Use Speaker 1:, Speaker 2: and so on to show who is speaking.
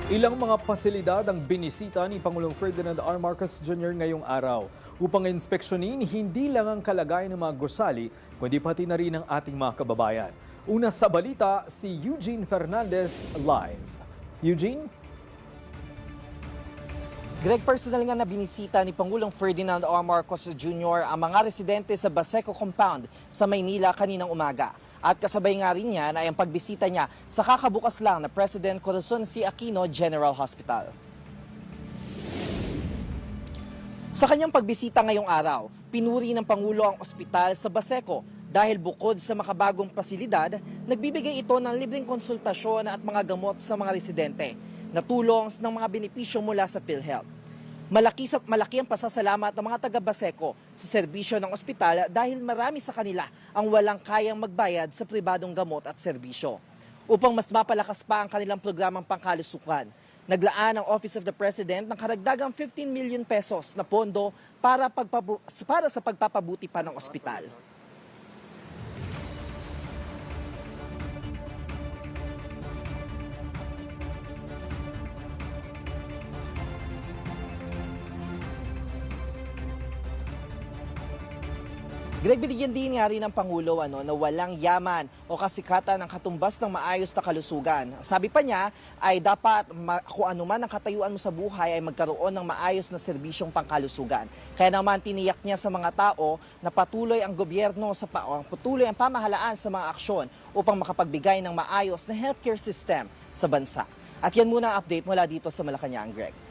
Speaker 1: Ilang mga pasilidad ang binisita ni Pangulong Ferdinand R. Marcos Jr. ngayong araw upang inspeksyonin hindi lang ang kalagayan ng mga gusali, kundi pati na rin ang ating mga kababayan. Una sa balita, si Eugene Fernandez live. Eugene?
Speaker 2: Greg, personal nga na binisita ni Pangulong Ferdinand R. Marcos Jr. ang mga residente sa Baseco Compound sa Maynila kaninang umaga. At kasabay nga rin yan ay ang pagbisita niya sa kakabukas lang na President Corazon C. Aquino General Hospital. Sa kanyang pagbisita ngayong araw, pinuri ng Pangulo ang ospital sa Baseco dahil bukod sa makabagong pasilidad, nagbibigay ito ng libreng konsultasyon at mga gamot sa mga residente na tulong ng mga benepisyo mula sa PhilHealth. Malaki ang pasasalamat ng mga taga-Baseco sa serbisyo ng ospital dahil marami sa kanila ang walang kayang magbayad sa pribadong gamot at serbisyo. Upang mas mapalakas pa ang kanilang programang pangkalusukan, naglaan ang Office of the President ng karagdagang 15 million pesos na pondo para sa pagpapabuti pa ng ospital. Greg, binigyan din nga rin ng Pangulo na walang yaman o kasikatan ng katumbas ng maayos na kalusugan. Sabi pa niya ay dapat kung ano man ang katayuan mo sa buhay ay magkaroon ng maayos na serbisyong pangkalusugan. Kaya naman tiniyak niya sa mga tao na patuloy ang gobyerno patuloy ang pamahalaan sa mga aksyon upang makapagbigay ng maayos na healthcare system sa bansa. At yan muna ang update mula dito sa Malacanang, Greg.